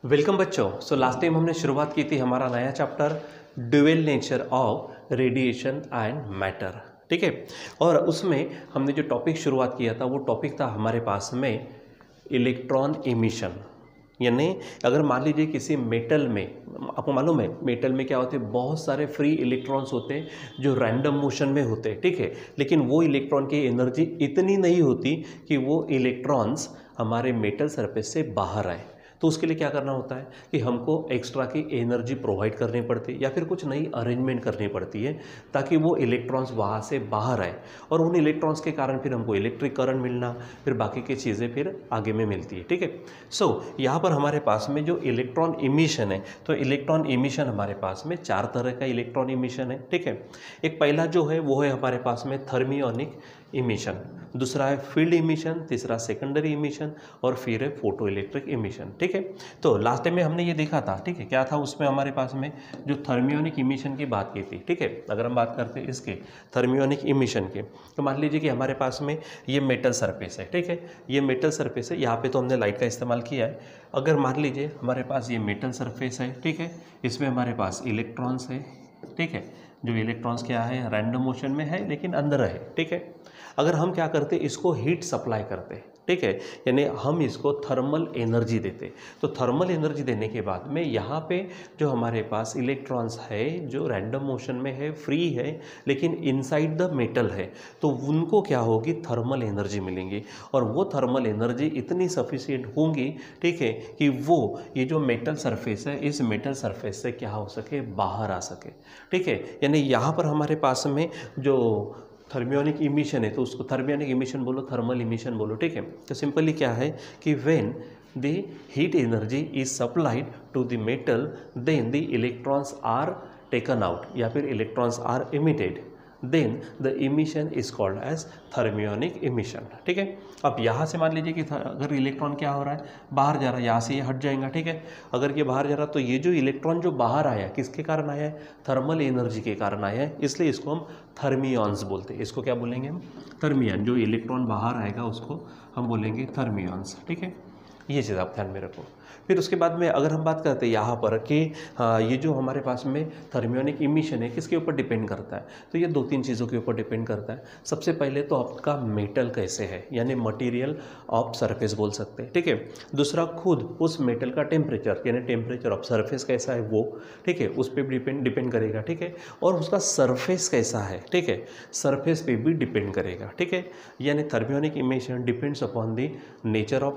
Welcome बच्चों। Last time हमने शुरुआत की थी हमारा नया chapter dual nature of radiation and matter. ठीक है, और उसमें हमने जो टॉपिक शुरुआत किया था वो टॉपिक था हमारे पास में इलेक्ट्रॉन इमिशन। यानी अगर मान लीजिए किसी मेटल में, आपको मालूम है मेटल में क्या होते हैं, बहुत सारे फ्री इलेक्ट्रॉन्स होते हैं जो रैंडम मोशन में होते हैं। ठीक है, लेकिन वो इलेक्ट्रॉन की एनर्जी इतनी नहीं होती कि वो इलेक्ट्रॉन्स हमारे मेटल सरफेस से बाहर आए। तो उसके लिए क्या करना होता है कि हमको एक्स्ट्रा की एनर्जी प्रोवाइड करनी पड़ती है या फिर कुछ नई अरेंजमेंट करनी पड़ती है ताकि वो इलेक्ट्रॉन्स वहाँ से बाहर आए, और उन इलेक्ट्रॉन्स के कारण फिर हमको इलेक्ट्रिक करंट मिलना, फिर बाकी की चीज़ें फिर आगे में मिलती है। ठीक है, यहाँ पर हमारे पास में जो इलेक्ट्रॉन इमिशन है, तो इलेक्ट्रॉन इमिशन हमारे पास में 4 तरह का इलेक्ट्रॉन इमिशन है। ठीक है, एक पहला जो है वो है हमारे पास में थर्मियोनिक इमिशन, दूसरा है फील्ड इमिशन, तीसरा सेकेंडरी इमिशन, और फिर है फोटो इलेक्ट्रिक इमिशन। ठीक है, तो लास्ट टाइम में हमने ये देखा था। ठीक है, क्या था उसमें हमारे पास में जो थर्मियोनिक इमिशन की बात की थी। ठीक है, अगर हम बात करते हैं इसके थर्मियोनिक इमिशन के, तो मान लीजिए कि हमारे पास में ये मेटल सरफेस है। ठीक है, ये मेटल सरफेस है, यहाँ पे तो हमने लाइट का इस्तेमाल किया है। अगर मान लीजिए हमारे पास ये मेटल सरफेस है, ठीक है, इसमें हमारे पास इलेक्ट्रॉन्स है। ठीक है, जो इलेक्ट्रॉन्स क्या है, रैंडम मोशन में है लेकिन अंदर है। ठीक है, अगर हम क्या करते, इसको हीट सप्लाई करते, ठीक है, यानी हम इसको थर्मल एनर्जी देते, तो थर्मल एनर्जी देने के बाद में यहाँ पे जो हमारे पास इलेक्ट्रॉन्स है जो रैंडम मोशन में है, फ्री है, लेकिन इनसाइड द मेटल है, तो उनको क्या होगी, थर्मल एनर्जी मिलेंगी, और वो थर्मल एनर्जी इतनी सफिशिएंट होंगी, ठीक है, कि वो ये जो मेटल सरफेस है, इस मेटल सरफेस से क्या हो सके, बाहर आ सके। ठीक है, यानी यहाँ पर हमारे पास में जो थर्मियोनिक इमिशन है, तो उसको थर्मियोनिक इमिशन बोलो, थर्मल इमिशन बोलो। ठीक है, तो सिंपली क्या है कि when the heat energy is supplied to the metal then the electrons are taken out या फिर electrons are emitted, then the emission is called as thermionic emission. ठीक है, अब यहाँ से मान लीजिए कि अगर इलेक्ट्रॉन क्या हो रहा है, बाहर जा रहा है, यहाँ से ये हट जाएगा। ठीक है, अगर ये बाहर जा रहा है तो ये जो इलेक्ट्रॉन जो बाहर आया किसके कारण आया है, थर्मल एनर्जी के कारण आया है, इसलिए इसको हम थर्मियॉन्स बोलते हैं। इसको क्या बोलेंगे हम, थर्मियन। जो इलेक्ट्रॉन बाहर आएगा उसको हम बोलेंगे थर्मियॉन्स। ठीक है, ये चीज़ आप ध्यान में रखो। फिर उसके बाद में अगर हम बात करते हैं यहाँ पर कि ये जो हमारे पास में थर्मियोनिक इमिशन है किसके ऊपर डिपेंड करता है, तो ये 2-3 चीज़ों के ऊपर डिपेंड करता है। सबसे पहले तो आपका मेटल कैसे है, यानी मटेरियल ऑफ सरफेस बोल सकते हैं। ठीक है, दूसरा खुद उस मेटल का टेम्परेचर, यानी टेम्परेचर ऑफ सरफेस कैसा है वो, ठीक है, उस पर भी डिपेंड करेगा। ठीक है, और उसका सरफेस कैसा है, ठीक है, सरफेस पे भी डिपेंड करेगा। ठीक है, यानी thermionic emission depends upon the nature of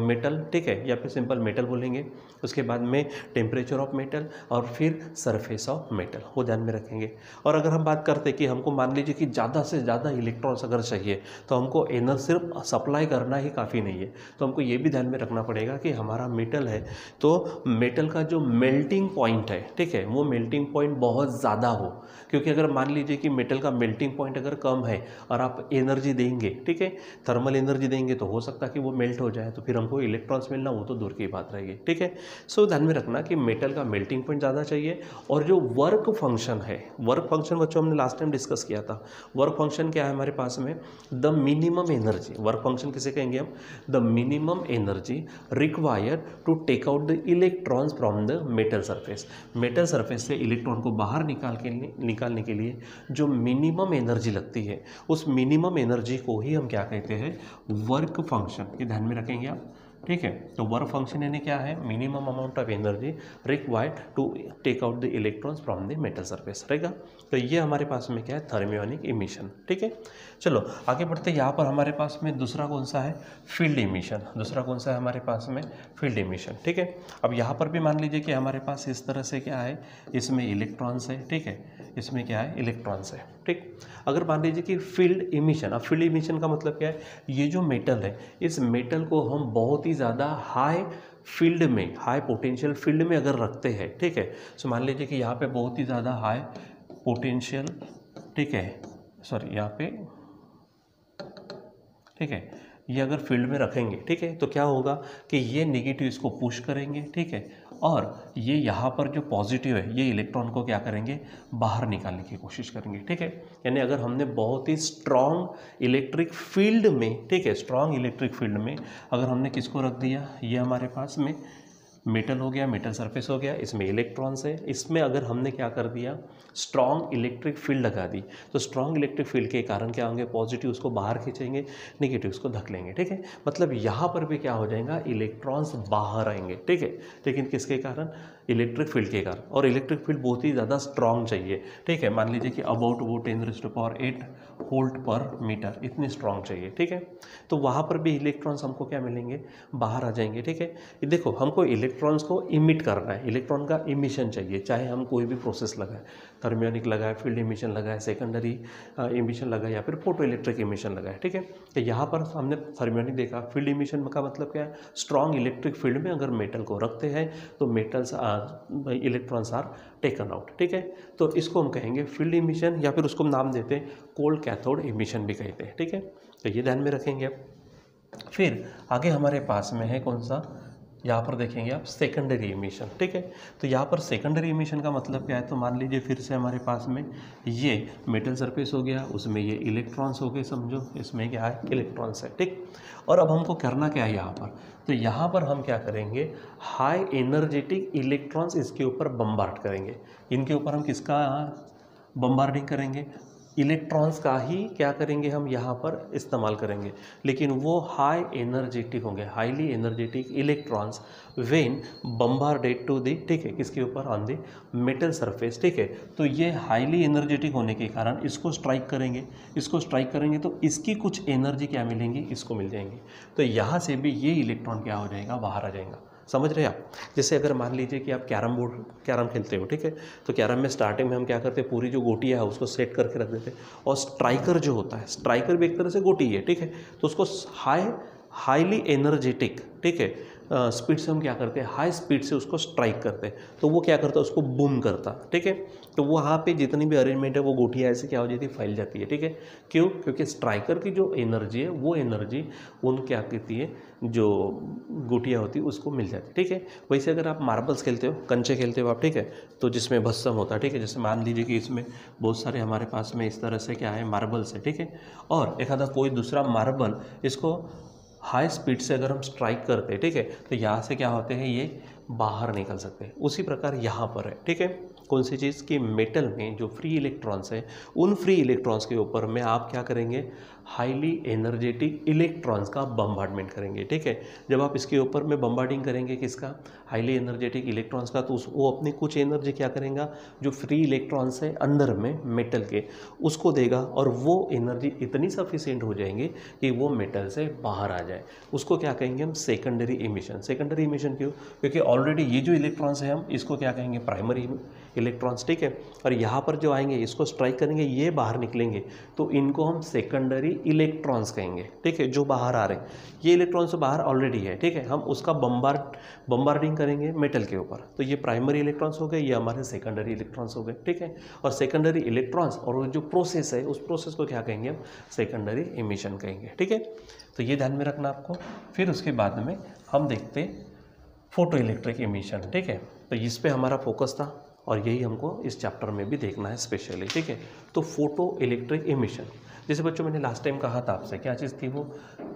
metal, ठीक है, या फिर सिंपल मेटल बोलेंगे। उसके बाद में टेम्परेचर ऑफ मेटल और फिर सरफेस ऑफ मेटल, वो ध्यान में रखेंगे। और अगर हम बात करते हैं कि हमको मान लीजिए कि ज़्यादा से ज़्यादा इलेक्ट्रॉन्स अगर चाहिए तो हमको एनर्जी सिर्फ सप्लाई करना ही काफ़ी नहीं है, तो हमको ये भी ध्यान में रखना पड़ेगा कि हमारा मेटल है तो मेटल का जो मेल्टिंग पॉइंट है, ठीक है, वो मेल्टिंग पॉइंट बहुत ज़्यादा हो। क्योंकि अगर मान लीजिए कि मेटल का मेल्टिंग पॉइंट अगर कम है और आप एनर्जी देंगे, ठीक है, थर्मल एनर्जी देंगे, तो हो सकता है कि वो मेल्ट हो जाए, तो फिर हमको इलेक्ट्रॉन्स मिलना वो तो दूर की बात रहेगी। ठीक है, सो ध्यान में रखना कि मेटल का मेल्टिंग पॉइंट ज़्यादा चाहिए। और जो वर्क फंक्शन है, वर्क फंक्शन बच्चों हमने लास्ट टाइम डिस्कस किया था। वर्क फंक्शन क्या है हमारे पास में, the minimum energy, work function किसे कहेंगे हम, the minimum energy required to take out the electrons from the metal surface. Metal surface से इलेक्ट्रॉन को बाहर निकालने के लिए जो मिनिमम एनर्जी लगती है, उस मिनिमम एनर्जी को ही हम क्या कहते हैं, वर्क फंक्शन। ये ध्यान में रखेंगे आप। ठीक है, तो वर्क फंक्शन यानी क्या है, minimum amount of energy required to take out the electrons from the metal surface रहेगा। तो ये हमारे पास में क्या है, थर्मियोनिक इमिशन। ठीक है, चलो आगे बढ़ते हैं। यहाँ पर हमारे पास में दूसरा कौन सा है, फील्ड इमिशन। दूसरा कौन सा है हमारे पास में, फील्ड इमिशन। ठीक है, अब यहाँ पर भी मान लीजिए कि हमारे पास इस तरह से क्या है, इसमें इलेक्ट्रॉन्स है। ठीक है, इसमें क्या है, इलेक्ट्रॉन्स है। ठीक, अगर मान लीजिए कि फील्ड इमिशन, अब फील्ड इमिशन का मतलब क्या है, ये जो मेटल है, इस मेटल को हम बहुत ही ज़्यादा हाई फील्ड में, हाई पोटेंशियल फील्ड में अगर रखते हैं, ठीक है, सो मान लीजिए कि यहाँ पे बहुत ही ज़्यादा हाई पोटेंशियल, ठीक है, सॉरी यहाँ पे, ठीक है, ये अगर फील्ड में रखेंगे, ठीक है, तो क्या होगा कि ये नेगेटिव इसको पुश करेंगे, ठीक है, और ये यहाँ पर जो पॉजिटिव है ये इलेक्ट्रॉन को क्या करेंगे, बाहर निकालने की कोशिश करेंगे। ठीक है, यानी अगर हमने बहुत ही स्ट्रॉन्ग इलेक्ट्रिक फील्ड में, ठीक है, स्ट्रॉन्ग इलेक्ट्रिक फील्ड में अगर हमने किसको रख दिया, ये हमारे पास में मेटल हो गया, मेटल सरफेस हो गया, इसमें इलेक्ट्रॉन्स है। इसमें अगर हमने क्या कर दिया, स्ट्रॉन्ग इलेक्ट्रिक फील्ड लगा दी, तो स्ट्रॉन्ग इलेक्ट्रिक फील्ड के कारण क्या होंगे, पॉजिटिव उसको बाहर खींचेंगे, नेगेटिव उसको धकेलेंगे, ठीक है। मतलब यहाँ पर भी क्या हो जाएगा, इलेक्ट्रॉन्स बाहर आएंगे, ठीक है, लेकिन किसके कारण, इलेक्ट्रिक फील्ड के कारण। और इलेक्ट्रिक फील्ड बहुत ही ज़्यादा स्ट्रॉन्ग चाहिए, ठीक है। मान लीजिए कि अबाउट वो 10⁸ वोल्ट पर मीटर, इतनी स्ट्रॉन्ग चाहिए, ठीक है। तो वहाँ पर भी इलेक्ट्रॉन्स हमको क्या मिलेंगे, बाहर आ जाएंगे, ठीक है। देखो हमको इलेक्ट्रॉन्स को इमिट करना है, इलेक्ट्रॉन का इमिशन चाहिए, चाहे हम कोई भी प्रोसेस लगाए, थर्मियोनिक लगाए, फील्ड इमिशन लगाए, सेकेंडरी इमिशन लगाए, या फिर फोटो इलेक्ट्रिक इमिशन लगाए, ठीक है। तो यहाँ पर हमने थर्मियोनिक देखा, फील्ड इमिशन का मतलब क्या है, स्ट्रॉन्ग इलेक्ट्रिक फील्ड में अगर मेटल को रखते हैं तो metals electrons are taken out, ठीक है। तो इसको हम कहेंगे फील्ड इमिशन, या फिर उसको नाम देते हैं कोल्ड कैथोड इमिशन भी कहते हैं, ठीक है। तो ये ध्यान में रखेंगे आप। फिर आगे हमारे पास में है कौन सा, यहाँ पर देखेंगे आप सेकेंडरी इमिशन, ठीक है। तो यहाँ पर सेकेंडरी इमिशन का मतलब क्या है, तो मान लीजिए फिर से हमारे पास में ये मेटल सरफेस हो गया, उसमें ये इलेक्ट्रॉन्स हो गए, समझो इसमें क्या है, इलेक्ट्रॉन्स है, ठीक। और अब हमको करना क्या है यहाँ पर, तो यहाँ पर हम क्या करेंगे, हाई एनर्जेटिक इलेक्ट्रॉन्स इसके ऊपर बम्बार्ड करेंगे। इनके ऊपर हम किसका बम्बार्डिंग करेंगे, इलेक्ट्रॉन्स का ही क्या करेंगे हम यहाँ पर इस्तेमाल करेंगे, लेकिन वो हाई एनर्जेटिक होंगे, highly energetic electrons when bombarded to the, ठीक है, किसके ऊपर, ऑन दी मेटल सरफेस, ठीक है। तो ये हाईली एनर्जेटिक होने के कारण इसको स्ट्राइक करेंगे, इसको स्ट्राइक करेंगे तो इसकी कुछ एनर्जी क्या मिलेंगी, इसको मिल जाएंगी। तो यहाँ से भी ये इलेक्ट्रॉन क्या हो जाएगा, बाहर आ जाएगा। समझ रहे हैं आप। जैसे अगर मान लीजिए कि आप कैरम खेलते हो, ठीक है, तो कैरम में स्टार्टिंग में हम क्या करते हैं, पूरी जो गोटियाँ है उसको सेट करके रख देते हैं, और स्ट्राइकर जो होता है, स्ट्राइकर भी एक तरह से गोटी है, ठीक है, तो उसको हाईली एनर्जेटिक, ठीक है, स्पीड से हम क्या करते हैं, हाई स्पीड से उसको स्ट्राइक करते हैं, तो वो क्या करता है, उसको बूम करता, ठीक है। तो वहाँ पे जितनी भी अरेंजमेंट है वो गोटियाँ ऐसे क्या हो जाती है, फैल जाती है, ठीक है। क्यों, क्योंकि स्ट्राइकर की जो एनर्जी है वो एनर्जी उन क्या कहती है, जो गोटियाँ होती है उसको मिल जाती है, ठीक है। वैसे अगर आप मार्बल्स खेलते हो, कंचे खेलते हो आप, ठीक है, तो जिसमें भस्म होता है, ठीक है, जैसे मान लीजिए कि इसमें बहुत सारे हमारे पास में इस तरह से क्या है, मार्बल्स है, ठीक है, और एक आधा कोई दूसरा मार्बल इसको हाई स्पीड से अगर हम स्ट्राइक करते हैं, ठीक है, तो यहाँ से क्या होते हैं, ये बाहर निकल सकते हैं। उसी प्रकार यहाँ पर है, ठीक है, कौन सी चीज़ की, मेटल में जो फ्री इलेक्ट्रॉन्स हैं, उन फ्री इलेक्ट्रॉन्स के ऊपर में आप क्या करेंगे, हाईली एनर्जेटिक इलेक्ट्रॉन्स का बम्बार्डमेंट करेंगे, ठीक है। जब आप इसके ऊपर में बम्बार्डिंग करेंगे किसका, हाईली एनर्जेटिक इलेक्ट्रॉन्स का, तो वो अपनी कुछ एनर्जी क्या करेगा, जो फ्री इलेक्ट्रॉन्स है अंदर में मेटल के, उसको देगा, और वो एनर्जी इतनी सफिशिएंट हो जाएंगी कि वो मेटल से बाहर आ जाए। उसको क्या कहेंगे हम, सेकेंडरी इमिशन। सेकेंडरी इमिशन क्यों, क्योंकि ऑलरेडी ये जो इलेक्ट्रॉन्स है हम इसको क्या कहेंगे, प्राइमरी इलेक्ट्रॉन्स, ठीक है, और यहाँ पर जो आएंगे इसको स्ट्राइक करेंगे, ये बाहर निकलेंगे, तो इनको हम सेकेंडरी इलेक्ट्रॉन्स कहेंगे, ठीक है, जो बाहर आ रहे हैं। ये इलेक्ट्रॉन्स तो बाहर ऑलरेडी है, ठीक है, हम उसका बम्बार्डिंग करेंगे मेटल के ऊपर, तो ये प्राइमरी इलेक्ट्रॉन्स हो गए, ये हमारे सेकेंडरी इलेक्ट्रॉन्स हो गए, ठीक है। और सेकेंडरी इलेक्ट्रॉन्स और जो प्रोसेस है उस प्रोसेस को क्या कहेंगे हम, सेकेंडरी इमिशन कहेंगे, ठीक है। तो ये ध्यान में रखना आपको। फिर उसके बाद में हम देखते हैं फोटो इलेक्ट्रिक इमिशन, ठीक है, तो इस पे हमारा फोकस था और यही हमको इस चैप्टर में भी देखना है स्पेशली, ठीक है। तो फोटो इलेक्ट्रिक इमिशन, जैसे बच्चों मैंने लास्ट टाइम कहा था आपसे, क्या चीज़ थी वो,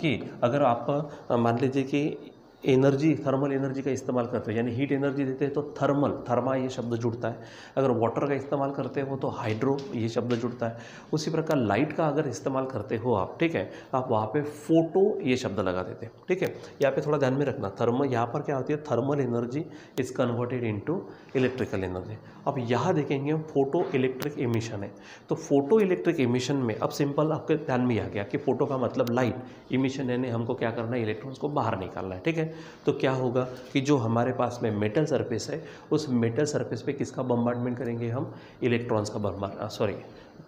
कि अगर आप मान लीजिए कि एनर्जी, थर्मल एनर्जी का इस्तेमाल करते हैं, यानी हीट एनर्जी देते हैं तो थर्मा ये शब्द जुड़ता है। अगर वाटर का इस्तेमाल करते हो तो हाइड्रो ये शब्द जुड़ता है। उसी प्रकार लाइट का अगर इस्तेमाल करते हो आप, ठीक है, आप वहाँ पे फोटो ये शब्द लगा देते हैं, ठीक है। यहाँ पे थोड़ा ध्यान में रखना, थर्मल यहाँ पर क्या होती है, thermal energy is converted into electrical energy. अब यहाँ देखेंगे हम फोटो इलेक्ट्रिक एमिशन है, तो फोटो इलेक्ट्रिक एमिशन में अब सिंपल आपके ध्यान में आ गया कि फोटो का मतलब लाइट, एमिशन यानी हमको क्या करना है, इलेक्ट्रॉन्स को बाहर निकालना है, ठीक है। तो क्या होगा कि जो हमारे पास में मेटल सरफेस है, उस मेटल सरफेस पे किसका बम्बार्डमेंट करेंगे हम, इलेक्ट्रॉन्स का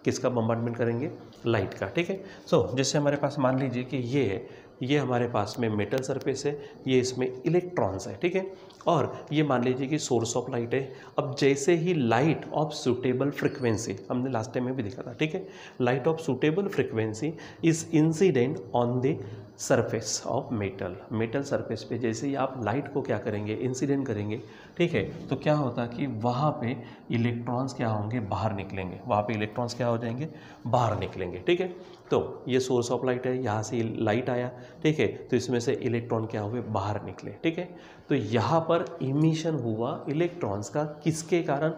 किसका बम्बार्डमेंट करेंगे, लाइट का, ठीक है। सो जैसे हमारे पास मान लीजिए कि ये है, ये हमारे पास में मेटल सरफेस है, ये इसमें इलेक्ट्रॉन्स है, ठीक है, और ये मान लीजिए कि सोर्स ऑफ लाइट है। अब जैसे ही लाइट ऑफ सूटेबल फ्रिक्वेंसी, हमने लास्ट टाइम में भी देखा था, ठीक है, light of suitable frequency is incident on the surface of metal, metal surface पे जैसे ही आप लाइट को क्या करेंगे, इंसिडेंट करेंगे, ठीक है, तो क्या होता कि वहाँ पे इलेक्ट्रॉन्स क्या होंगे, बाहर निकलेंगे, वहाँ पे इलेक्ट्रॉन्स क्या हो जाएंगे, बाहर निकलेंगे, ठीक है। तो ये सोर्स ऑफ लाइट है, यहाँ से लाइट आया, ठीक है, तो इसमें से इलेक्ट्रॉन क्या हुए, बाहर निकले, ठीक है। तो यहाँ पर इमिशन हुआ इलेक्ट्रॉन्स का, किसके कारण,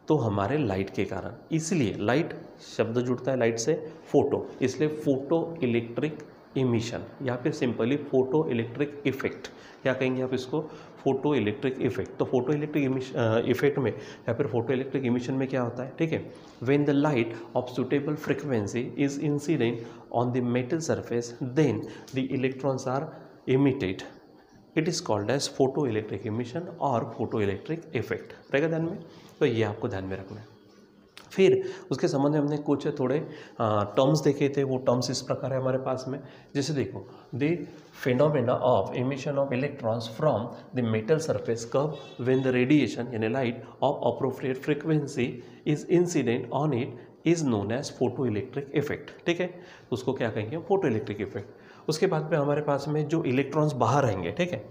तो हमारे लाइट के कारण। इसलिए लाइट शब्द जुड़ता है लाइट से, फोटो, इसलिए फोटो इलेक्ट्रिक इमिशन या फिर सिंपली फोटो इलेक्ट्रिक इफेक्ट, क्या कहेंगे आप इसको, फोटो इलेक्ट्रिक इफेक्ट। तो फोटो इलेक्ट्रिक इफेक्ट में या फिर फोटो इलेक्ट्रिक इमिशन में क्या होता है, ठीक है, when the light of suitable frequency is incident on the metal surface then the electrons are emitted, it is called as photo electric emission और फोटो इलेक्ट्रिक इफेक्ट। रहेगा ध्यान में, तो ये आपको ध्यान में रखना है। फिर उसके संबंध में हमने कुछ थोड़े टर्म्स देखे थे, वो टर्म्स इस प्रकार है हमारे पास में, जैसे देखो, the phenomena of emission of electrons from the metal surface कब व्हेन द रेडिएशन यानी light of appropriate frequency is incident on it is known as photo electric effect, ठीक है, उसको क्या कहेंगे, फोटो इलेक्ट्रिक इफेक्ट। उसके बाद में हमारे पास में जो इलेक्ट्रॉन्स बाहर आएंगे, ठीक है,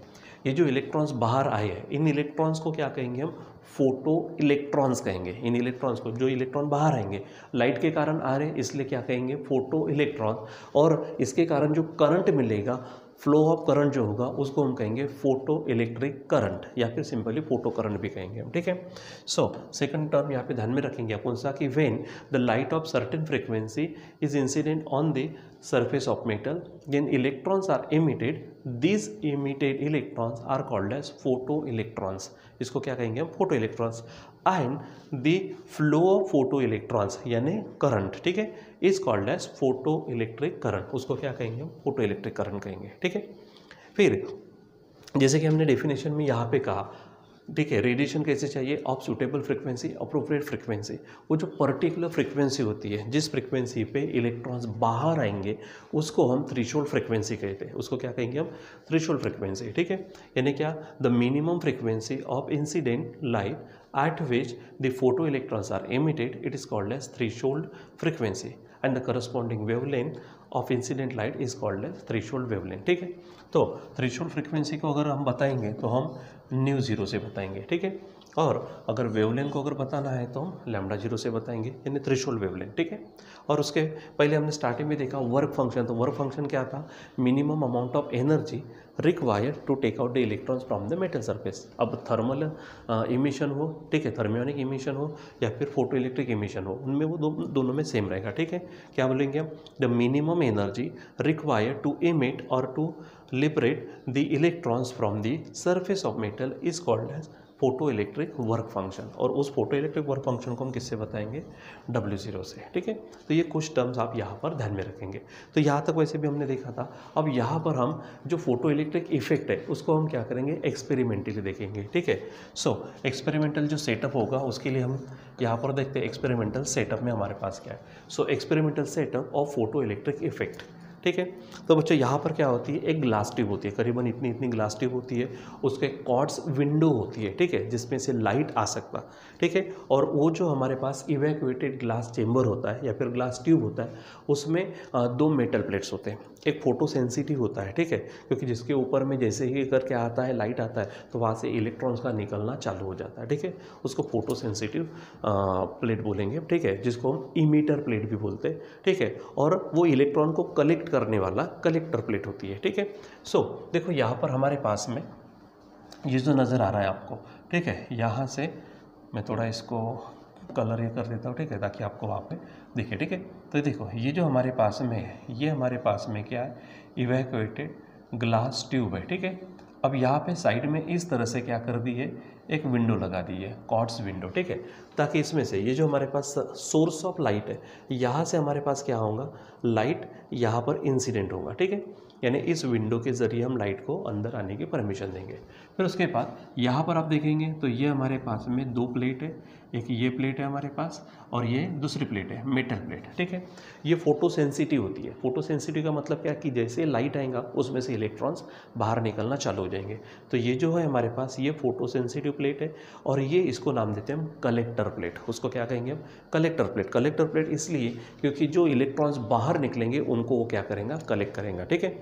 ये जो इलेक्ट्रॉन्स बाहर आए हैं, इन इलेक्ट्रॉन्स को क्या कहेंगे हम, फोटो इलेक्ट्रॉन्स कहेंगे। इन इलेक्ट्रॉन्स को, जो इलेक्ट्रॉन बाहर आएंगे लाइट के कारण आ रहे हैं, इसलिए क्या कहेंगे, फोटो इलेक्ट्रॉन, और इसके कारण जो करंट मिलेगा, फ्लो ऑफ करंट जो होगा, उसको हम कहेंगे फोटो इलेक्ट्रिक करंट या फिर सिंपली फोटो करंट भी कहेंगे हम, ठीक है। सो सेकंड टर्म यहाँ पे ध्यान में रखेंगे कौन सा, कि when the light of certain frequency is incident on the surface of metal then electrons are emitted, these emitted electrons are called as photoelectrons, इसको क्या कहेंगे हम, photo electrons. And the flow of photo electrons यानी current, ठीक है, is called as photo electric current, उसको क्या कहेंगे हम, फोटो इलेक्ट्रिक करंट कहेंगे, ठीक है। फिर जैसे कि हमने डेफिनेशन में यहाँ पे कहा, ठीक है, रेडिएशन कैसे चाहिए, of suitable frequency, appropriate frequency, वो जो पर्टिकुलर फ्रीक्वेंसी होती है, जिस फ्रीक्वेंसी पे इलेक्ट्रॉन्स बाहर आएंगे, उसको हम थ्रेशोल्ड फ्रीक्वेंसी कहते हैं, उसको क्या कहेंगे हम, थ्रेशोल्ड फ्रीक्वेंसी, ठीक है। यानी क्या, the minimum frequency of incident light at which the photoelectrons are emitted, it is called as threshold frequency, and the corresponding wavelength of incident light is called as threshold wavelength, ठीक है। तो threshold frequency को अगर हम बताएंगे तो हम mu zero से बताएंगे, ठीक है, और अगर वेवलेंथ को अगर बताना है तो हम लैम्डा जीरो से बताएंगे, यानी थ्रेशोल्ड वेवलेंथ, ठीक है। और उसके पहले हमने स्टार्टिंग में देखा वर्क फंक्शन, तो वर्क फंक्शन क्या था, minimum amount of energy required to take out the electrons from the metal surface. अब थर्मल इमिशन हो, ठीक है, थर्मियोनिक इमिशन हो या फिर फोटो इलेक्ट्रिक इमिशन हो, उनमें वो दोनों में सेम रहेगा, ठीक है। क्या बोलेंगे हम, the minimum energy required to emit और to liberate the electrons from the surface of metal is called as photo electric work function, और उस फोटो इलेक्ट्रिक वर्क फंक्शन को हम किससे बताएंगे, W0 से, ठीक है। तो ये कुछ टर्म्स आप यहाँ पर ध्यान में रखेंगे। तो यहाँ तक वैसे भी हमने देखा था। अब यहाँ पर हम जो फोटो इलेक्ट्रिक इफेक्ट है उसको हम क्या करेंगे, एक्सपेरिमेंटली देखेंगे, ठीक है। सो एक्सपेरिमेंटल जो सेटअप होगा उसके लिए हम यहाँ पर देखते हैं एक्सपेरिमेंटल सेटअप में हमारे पास क्या है। So experimental setup of photo electric effect, ठीक है। तो बच्चों यहाँ पर क्या होती है, एक ग्लास ट्यूब होती है, करीबन इतनी इतनी ग्लास ट्यूब होती है, उसके क्वार्ट्ज विंडो होती है, ठीक है, जिसमें से लाइट आ सकता, ठीक है। और वो जो हमारे पास इवैक्यूएटेड ग्लास चेंबर होता है या फिर ग्लास ट्यूब होता है, उसमें दो मेटल प्लेट्स होते हैं, एक फोटो सेंसिटिव होता है, ठीक है, क्योंकि जिसके ऊपर में जैसे ही करके आता है लाइट आता है तो वहाँ से इलेक्ट्रॉन्स का निकलना चालू हो जाता है, ठीक है, उसको फोटो सेंसिटिव प्लेट बोलेंगे, ठीक है, जिसको हम इमीटर प्लेट भी बोलते हैं, ठीक है। और वो इलेक्ट्रॉन को कलेक्ट करने वाला कलेक्टर प्लेट होती है, ठीक है। सो देखो यहाँ पर हमारे पास में ये जो नज़र आ रहा है आपको, ठीक है, यहाँ से मैं थोड़ा इसको कलर ये कर देता हूँ, ठीक है, ताकि आपको वहाँ पे दिखे, ठीक है। तो देखो ये जो हमारे पास में है, ये हमारे पास में क्या है, इवैक्यूएटेड ग्लास ट्यूब है, ठीक है। अब यहाँ पे साइड में इस तरह से क्या कर दी है, एक विंडो लगा दी है, क्वार्ट्ज विंडो, ठीक है, ताकि इसमें से ये जो हमारे पास सोर्स ऑफ लाइट है, यहाँ से हमारे पास क्या होगा, लाइट यहाँ पर इंसिडेंट होगा, ठीक है, यानी इस विंडो के ज़रिए हम लाइट को अंदर आने की परमिशन देंगे। फिर उसके बाद यहाँ पर आप देखेंगे तो ये हमारे पास में दो प्लेट है, एक ये प्लेट है हमारे पास और ये दूसरी प्लेट है, मेटल प्लेट, ठीक है। ये फोटो सेंसिटिव होती है। फोटो सेंसिटिव का मतलब क्या कि जैसे लाइट आएगा उसमें से इलेक्ट्रॉन्स बाहर निकलना चालू हो जाएंगे। तो ये जो है हमारे पास ये फोटो सेंसिटिव प्लेट है और ये इसको नाम देते हैं हम कलेक्टर प्लेट। उसको क्या कहेंगे हम, कलेक्टर प्लेट। कलेक्टर प्लेट इसलिए क्योंकि जो इलेक्ट्रॉन्स बाहर निकलेंगे उनको वो क्या करेगा, कलेक्ट करेगा, ठीक है।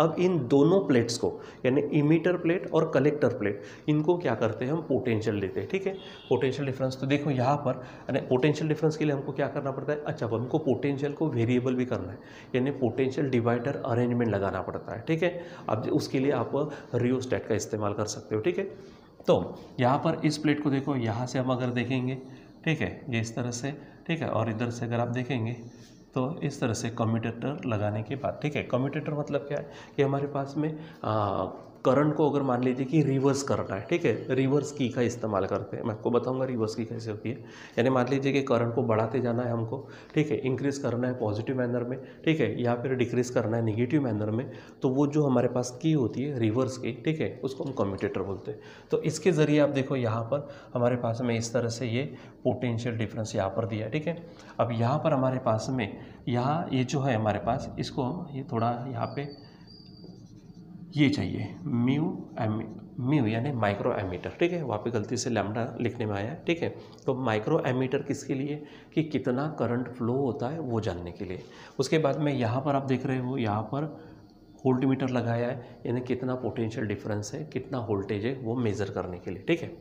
अब इन दोनों प्लेट्स को यानी इमीटर प्लेट और कलेक्टर प्लेट इनको क्या करते हैं हम पोटेंशियल देते हैं, ठीक है। पोटेंशियल डिफरेंस तो देखो यहाँ पर यानी पोटेंशियल डिफरेंस के लिए हमको क्या करना पड़ता है, अच्छा हमको पोटेंशियल को वेरिएबल भी करना है यानी पोटेंशियल डिवाइडर अरेंजमेंट लगाना पड़ता है, ठीक है। अब उसके लिए आप रियोस्टेट का इस्तेमाल कर सकते हो, ठीक है। तो यहाँ पर इस प्लेट को देखो, यहाँ से हम अगर देखेंगे, ठीक है, ये इस तरह से, ठीक है, और इधर से अगर आप देखेंगे तो इस तरह से कम्यूटेटर लगाने के बाद, ठीक है, कम्यूटेटर मतलब क्या है कि हमारे पास में करंट को अगर मान लीजिए कि रिवर्स करना है, ठीक है, रिवर्स की का इस्तेमाल करते हैं। मैं आपको बताऊंगा रिवर्स की कैसे होती है। यानी मान लीजिए कि करंट को बढ़ाते जाना है हमको, ठीक है, इंक्रीज़ करना है पॉजिटिव मैनर में, ठीक है, या फिर डिक्रीज़ करना है निगेटिव मैनर में, तो वो जो हमारे पास की होती है रिवर्स की, ठीक है, उसको हम कम्यूटेटर बोलते हैं। तो इसके ज़रिए आप देखो यहाँ पर हमारे पास में इस तरह से ये पोटेंशियल डिफरेंस यहाँ पर दिया है, ठीक है। अब यहाँ पर हमारे पास में यहाँ ये जो है हमारे पास, इसको हम ये थोड़ा यहाँ पे ये चाहिए म्यू यानी माइक्रो एमीटर, ठीक है, वहाँ पे गलती से लैम्डा लिखने में आया है, ठीक है। तो माइक्रो एमीटर किसके लिए कि कितना करंट फ्लो होता है वो जानने के लिए। उसके बाद में यहाँ पर आप देख रहे हो यहाँ पर वोल्ट मीटर लगाया है यानी कितना पोटेंशियल डिफरेंस है, कितना वोल्टेज है वो मेज़र करने के लिए, ठीक है।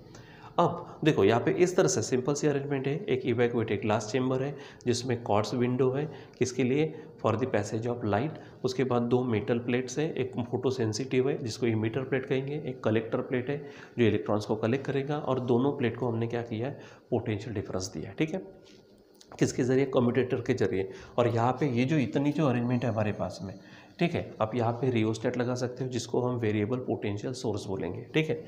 अब देखो यहाँ पे इस तरह से सिंपल सी अरेंजमेंट है। एक इवैक्यूएटेड ग्लास चेम्बर है जिसमें क्वार्ट्ज विंडो है, किसके लिए, for the passage of light. उसके बाद दो मेटल प्लेट्स है, एक फोटो सेंसिटिव है जिसको इमीटर प्लेट कहेंगे, एक कलेक्टर प्लेट है जो इलेक्ट्रॉन्स को कलेक्ट करेगा, और दोनों प्लेट को हमने क्या किया है, पोटेंशियल डिफरेंस दिया है, ठीक है, किसके ज़रिए, कम्यूटेटर के जरिए। और यहाँ पे ये जो इतनी जो अरेंजमेंट है हमारे पास में, ठीक है, आप यहाँ पे रियोस्टेट लगा सकते हो जिसको हम वेरिएबल पोटेंशियल सोर्स बोलेंगे, ठीक है।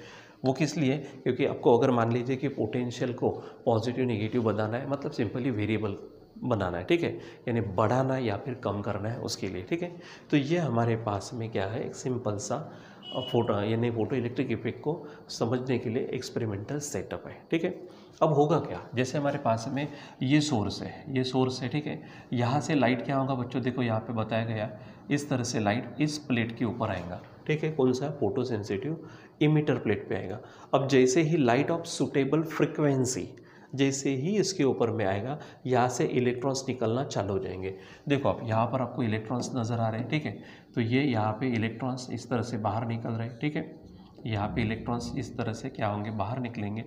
वो किस लिए, क्योंकि आपको अगर मान लीजिए कि पोटेंशियल को पॉजिटिव नेगेटिव बनाना है, मतलब सिंपली वेरिएबल बनाना है, ठीक है, यानी बढ़ाना या फिर कम करना है उसके लिए, ठीक है। तो ये हमारे पास में क्या है, एक सिंपल सा फोटो यानी फोटो इलेक्ट्रिक इफेक्ट को समझने के लिए एक्सपेरिमेंटल सेटअप है, ठीक है। अब होगा क्या, जैसे हमारे पास में ये सोर्स है, ठीक है, यहाँ से लाइट क्या होगा बच्चों, देखो यहाँ पे बताया गया इस तरह से लाइट इस प्लेट के ऊपर आएगा, ठीक है, कौन सा, फोटो सेंसिटिव इमीटर प्लेट पे आएगा। अब जैसे ही लाइट ऑफ सुटेबल फ्रिक्वेंसी जैसे ही इसके ऊपर में आएगा, यहाँ से इलेक्ट्रॉन्स निकलना चालू हो जाएंगे। देखो अब यहाँ पर आपको इलेक्ट्रॉन्स नज़र आ रहे हैं, ठीक है, तो ये यहाँ पे इलेक्ट्रॉन्स इस तरह से बाहर निकल रहे हैं, ठीक है, यहाँ पे इलेक्ट्रॉन्स इस तरह से क्या होंगे, बाहर निकलेंगे,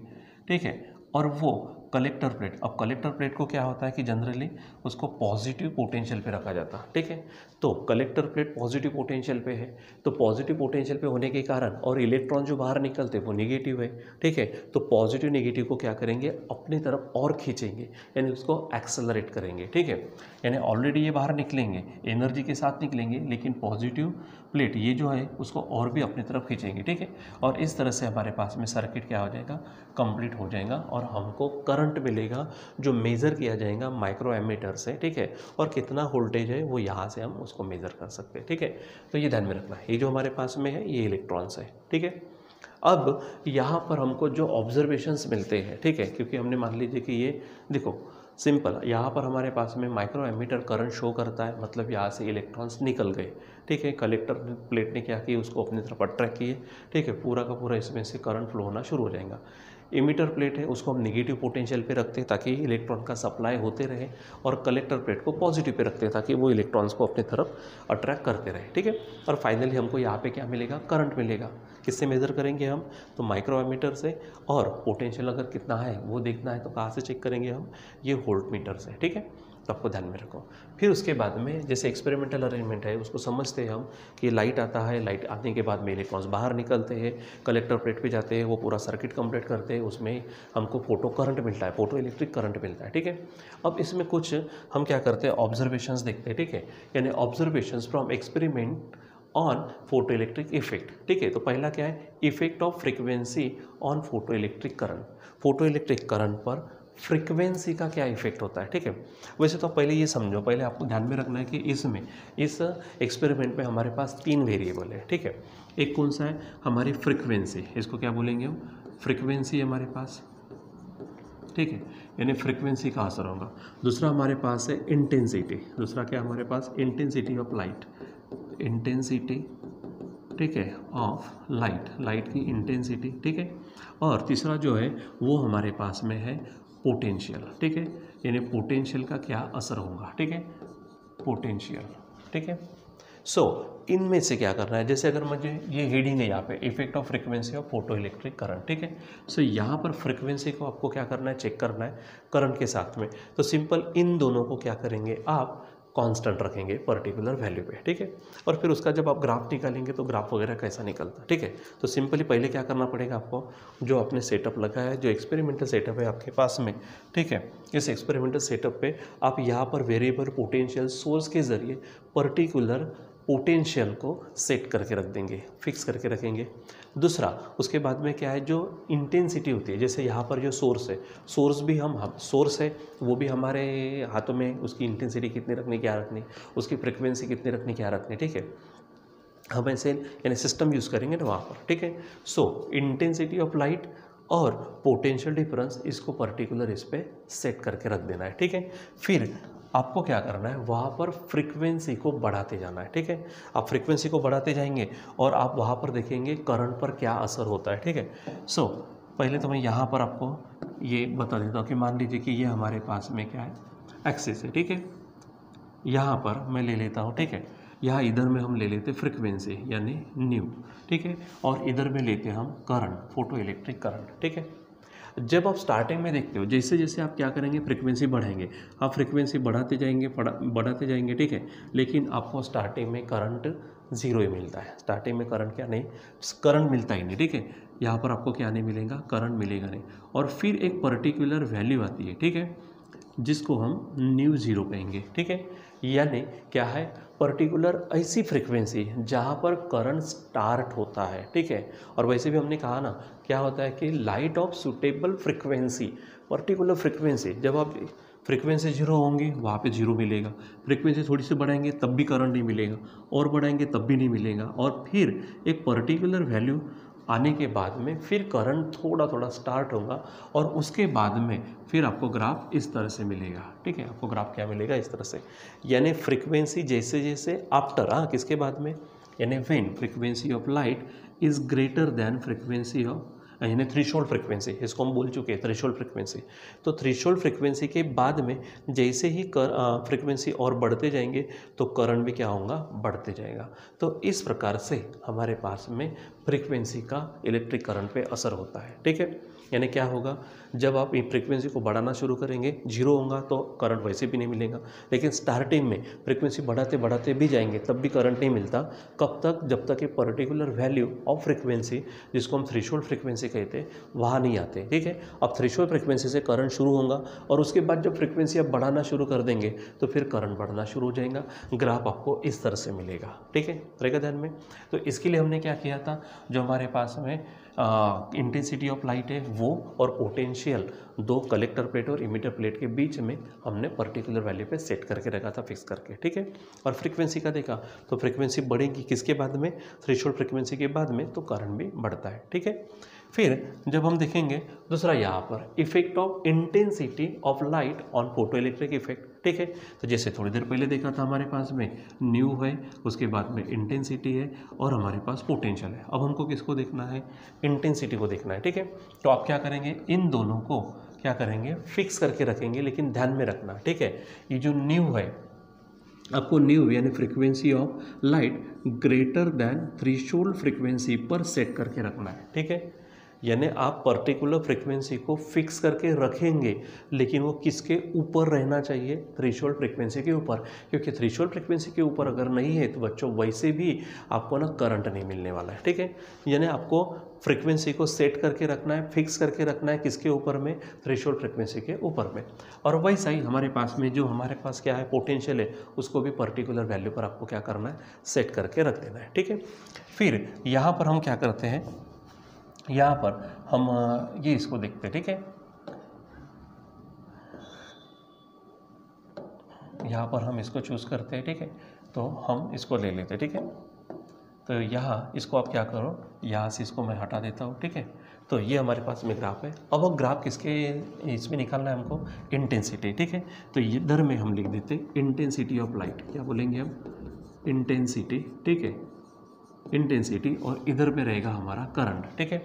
ठीक है। और वो कलेक्टर प्लेट, अब कलेक्टर प्लेट को क्या होता है कि जनरली उसको पॉजिटिव पोटेंशियल पे रखा जाता है, ठीक है। तो कलेक्टर प्लेट पॉजिटिव पोटेंशियल पे है, तो पॉजिटिव पोटेंशियल पे होने के कारण और इलेक्ट्रॉन जो बाहर निकलते हैं वो निगेटिव है, ठीक है। तो पॉजिटिव नेगेटिव को क्या करेंगे, अपनी तरफ और खींचेंगे यानी उसको एक्सेलरेट करेंगे, ठीक है। यानी ऑलरेडी ये बाहर निकलेंगे, एनर्जी के साथ निकलेंगे, लेकिन पॉजिटिव प्लेट ये जो है उसको और भी अपनी तरफ खींचेंगे, ठीक है। और इस तरह से हमारे पास में सर्किट क्या हो जाएगा, कंप्लीट हो जाएगा, और हमको करंट मिलेगा जो मेज़र किया जाएगा माइक्रो एमीटर से, ठीक है। और कितना वोल्टेज है वो यहाँ से हम उसको मेज़र कर सकते हैं, ठीक है। तो ये ध्यान में रखना है, ये जो हमारे पास में है ये इलेक्ट्रॉन्स है, ठीक है। अब यहाँ पर हमको जो ऑब्जर्वेशंस मिलते हैं, ठीक है, क्योंकि हमने मान लीजिए कि ये देखो सिंपल, यहाँ पर हमारे पास में माइक्रो एमीटर करंट शो करता है, मतलब यहाँ से इलेक्ट्रॉन्स निकल गए, ठीक है। कलेक्टर प्लेट ने क्या किया, उसको अपनी तरफ अट्रैक्ट किए, ठीक है, पूरा का पूरा इसमें से करंट फ्लो होना शुरू हो जाएगा। इमीटर प्लेट है उसको हम नेगेटिव पोटेंशियल पे रखते हैं ताकि इलेक्ट्रॉन का सप्लाई होते रहे, और कलेक्टर प्लेट को पॉजिटिव पे रखते हैं ताकि वो इलेक्ट्रॉन्स को अपनी तरफ अट्रैक्ट करते रहे, ठीक है। और फाइनली हमको यहाँ पे क्या मिलेगा, करंट मिलेगा। किससे मेज़र करेंगे हम, तो माइक्रो एमीटर से, और पोटेंशियल अगर कितना है वो देखना है तो कहाँ से चेक करेंगे हम, ये वोल्ट मीटर से, ठीक है। तो आपको ध्यान में रखो। फिर उसके बाद में जैसे एक्सपेरिमेंटल अरेंजमेंट है उसको समझते हैं हम कि लाइट आता है, लाइट आने के बाद में इलेक्ट्रॉन्स बाहर निकलते हैं, कलेक्टर प्लेट पे जाते हैं, वो पूरा सर्किट कंप्लीट करते हैं, उसमें हमको फोटो करंट मिलता है, फोटो इलेक्ट्रिक करंट मिलता है, ठीक है। अब इसमें कुछ हम क्या करते हैं, ऑब्जर्वेशंस देखते हैं, ठीक है, यानी observations from experiment on photo electric effect, ठीक है। तो पहला क्या है, effect of frequency on photo electric current, photo electric current पर फ्रीक्वेंसी का क्या इफेक्ट होता है, ठीक है। वैसे तो पहले ये समझो, पहले आपको ध्यान में रखना है कि इसमें इस एक्सपेरिमेंट में हमारे पास 3 वेरिएबल है, ठीक है। एक कौन सा है, हमारी फ्रीक्वेंसी, इसको क्या बोलेंगे हम, फ्रीक्वेंसी है हमारे पास, ठीक है, यानी फ्रीक्वेंसी का असर होगा। दूसरा हमारे पास है इंटेंसिटी, दूसरा क्या हमारे पास, इंटेंसिटी ऑफ लाइट, इंटेंसिटी, ठीक है, ऑफ लाइट, लाइट की इंटेंसिटी, ठीक है। और तीसरा जो है वो हमारे पास में है पोटेंशियल, ठीक है, यानी पोटेंशियल का क्या असर होगा, ठीक है, पोटेंशियल, ठीक है। इनमें से क्या करना है, जैसे अगर मुझे ये हेडिंग है यहाँ पे effect of frequency of photo electric current, ठीक है। यहाँ पर फ्रीक्वेंसी को आपको क्या करना है, चेक करना है करंट के साथ में। तो सिंपल इन दोनों को क्या करेंगे, आप कांस्टेंट रखेंगे पर्टिकुलर वैल्यू पे, ठीक है। और फिर उसका जब आप ग्राफ निकालेंगे तो ग्राफ वगैरह कैसा निकलता है, ठीक है। तो सिंपली पहले क्या करना पड़ेगा आपको, जो आपने सेटअप लगाया है, जो एक्सपेरिमेंटल सेटअप है आपके पास में, ठीक है, इस एक्सपेरिमेंटल सेटअप पे आप यहाँ पर वेरिएबल पोटेंशियल सोर्स के ज़रिए पर्टिकुलर पोटेंशियल को सेट करके रख देंगे, फिक्स करके रखेंगे। दूसरा, उसके बाद में क्या है, जो इंटेंसिटी होती है, जैसे यहाँ पर जो सोर्स है, सोर्स भी हम सोर्स है वो भी हमारे हाथों में, उसकी इंटेंसिटी कितनी रखनी, क्या रखनी, उसकी फ्रिक्वेंसी कितनी रखनी, क्या रखनी, ठीक है। हम ऐसे यानी सिस्टम यूज़ करेंगे ना वहाँ पर, ठीक है। इंटेंसिटी ऑफ लाइट और पोटेंशियल डिफरेंस, इसको पर्टिकुलर इस पर सेट करके रख देना है, ठीक है। फिर आपको क्या करना है, वहाँ पर फ्रीक्वेंसी को बढ़ाते जाना है, ठीक है। आप फ्रीक्वेंसी को बढ़ाते जाएंगे और आप वहाँ पर देखेंगे करंट पर क्या असर होता है, ठीक है। पहले तो मैं यहाँ पर आपको ये बता देता हूँ कि मान लीजिए कि ये हमारे पास में क्या है, एक्सिस है, ठीक है। यहाँ पर मैं ले लेता हूँ, ठीक है। यहाँ इधर में हम ले लेते फ्रीक्वेंसी यानी न्यू, ठीक है, और इधर में लेते हम करंट, फोटो इलेक्ट्रिक करंट, ठीक है। जब आप स्टार्टिंग में देखते हो, जैसे जैसे आप क्या करेंगे, फ्रीक्वेंसी बढ़ाएंगे, आप फ्रीक्वेंसी बढ़ाते जाएंगे, ठीक है। लेकिन आपको स्टार्टिंग में करंट ज़ीरो ही मिलता है, स्टार्टिंग में करंट क्या नहीं, करंट मिलता ही नहीं, ठीक है। यहाँ पर आपको क्या नहीं मिलेगा, करंट मिलेगा नहीं। और फिर एक पर्टिकुलर वैल्यू आती है, ठीक है, जिसको हम न्यू ज़ीरो कहेंगे, ठीक है। यानी क्या है, पर्टिकुलर ऐसी फ्रीक्वेंसी जहाँ पर करंट स्टार्ट होता है, ठीक है। और वैसे भी हमने कहा ना, क्या होता है कि light of suitable frequency, particular frequency, जब आप फ्रीक्वेंसी जीरो होंगे वहाँ पे जीरो मिलेगा, फ्रीक्वेंसी थोड़ी सी बढ़ाएंगे तब भी करंट नहीं मिलेगा, और बढ़ाएंगे तब भी नहीं मिलेगा, और फिर एक पर्टिकुलर वैल्यू आने के बाद में फिर करंट थोड़ा थोड़ा स्टार्ट होगा, और उसके बाद में फिर आपको ग्राफ इस तरह से मिलेगा, ठीक है। आपको ग्राफ क्या मिलेगा, इस तरह से, यानी फ्रीक्वेंसी जैसे जैसे आफ्टर, किसके बाद में, यानी when frequency of light is greater than frequency of, यानी थ्रेशोल्ड फ्रीक्वेंसी, इसको हम बोल चुके हैं थ्रेशोल्ड फ्रीक्वेंसी। तो थ्रेशोल्ड फ्रीक्वेंसी के बाद में जैसे ही फ्रीक्वेंसी और बढ़ते जाएंगे तो करंट भी क्या होगा, बढ़ते जाएगा। तो इस प्रकार से हमारे पास में फ्रीक्वेंसी का इलेक्ट्रिक करंट पे असर होता है, ठीक है। यानी क्या होगा, जब आप फ्रीक्वेंसी को बढ़ाना शुरू करेंगे, जीरो होगा तो करंट वैसे भी नहीं मिलेगा, लेकिन स्टार्टिंग में फ्रीक्वेंसी बढ़ाते बढ़ाते भी जाएंगे तब भी करंट नहीं मिलता। कब तक, जब तक ये पर्टिकुलर वैल्यू ऑफ फ्रीक्वेंसी, जिसको हम थ्रेशोल्ड फ्रीक्वेंसी कहते हैं, वहाँ नहीं आते, ठीक है। अब थ्रेशोल्ड फ्रीक्वेंसी से करंट शुरू होगा, और उसके बाद जब फ्रीक्वेंसी आप बढ़ाना शुरू कर देंगे तो फिर करंट बढ़ना शुरू हो जाएगा। ग्राफ आपको इस तरह से मिलेगा, ठीक है, रहेगा ध्यान में। तो इसके लिए हमने क्या किया था, जो हमारे पास में इंटेंसिटी ऑफ लाइट है वो और पोटेंशियल, दो कलेक्टर प्लेट और इमिटर प्लेट के बीच में हमने पर्टिकुलर वैल्यू पे सेट करके रखा था, फिक्स करके, ठीक है। और फ्रीक्वेंसी का देखा तो फ्रीक्वेंसी बढ़ेगी किसके बाद में, थ्रेशोल्ड फ्रीक्वेंसी के बाद में, तो करंट भी बढ़ता है, ठीक है। फिर जब हम देखेंगे दूसरा यहाँ पर effect of intensity of light on photo electric effect, ठीक है। तो जैसे थोड़ी देर पहले देखा था, हमारे पास में न्यू है, उसके बाद में इंटेंसिटी है, और हमारे पास पोटेंशियल है। अब हमको किसको देखना है, इंटेंसिटी को देखना है, ठीक है। तो आप क्या करेंगे, इन दोनों को क्या करेंगे, फिक्स करके रखेंगे, लेकिन ध्यान में रखना, ठीक है। ये जो न्यू है, आपको न्यू यानी frequency of light greater than threshold frequency पर सेट करके रखना है, ठीक है। यानी आप पर्टिकुलर फ्रीक्वेंसी को फिक्स करके रखेंगे, लेकिन वो किसके ऊपर रहना चाहिए, थ्रेशोल्ड फ्रीक्वेंसी के ऊपर, क्योंकि थ्रेशोल्ड फ्रीक्वेंसी के ऊपर अगर नहीं है तो बच्चों वैसे भी आपको ना करंट नहीं मिलने वाला है, ठीक है। यानी आपको फ्रीक्वेंसी को सेट करके रखना है, फिक्स करके रखना है, किसके ऊपर में, थ्रेशोल्ड फ्रीक्वेंसी के ऊपर में। और वैसा ही हमारे पास में जो हमारे पास क्या है, पोटेंशियल है, उसको भी पर्टिकुलर वैल्यू पर आपको क्या करना है, सेट करके रख देना है, ठीक है। फिर यहाँ पर हम क्या करते हैं, यहाँ पर हम ये इसको देखते हैं, ठीक है। यहाँ पर हम इसको चूज़ करते हैं, ठीक है। तो हम इसको ले लेते हैं, ठीक है। तो यहाँ इसको आप क्या करो, यहाँ से इसको मैं हटा देता हूँ, ठीक है। तो ये हमारे पास में ग्राफ है। अब वो ग्राफ किसके इसमें निकालना है हमको, इंटेंसिटी, ठीक है। तो इधर में हम लिख देते इंटेंसिटी ऑफ लाइट, क्या बोलेंगे हम, इंटेंसिटी, ठीक है, इंटेंसिटी, और इधर में रहेगा हमारा करंट, ठीक है।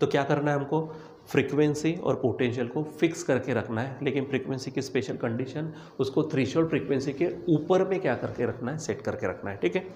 तो क्या करना है हमको, फ्रीक्वेंसी और पोटेंशियल को फिक्स करके रखना है, लेकिन फ्रीक्वेंसी की स्पेशल कंडीशन, उसको थ्रेशोल्ड फ्रीक्वेंसी के ऊपर में क्या करके रखना है, सेट करके रखना है, ठीक है।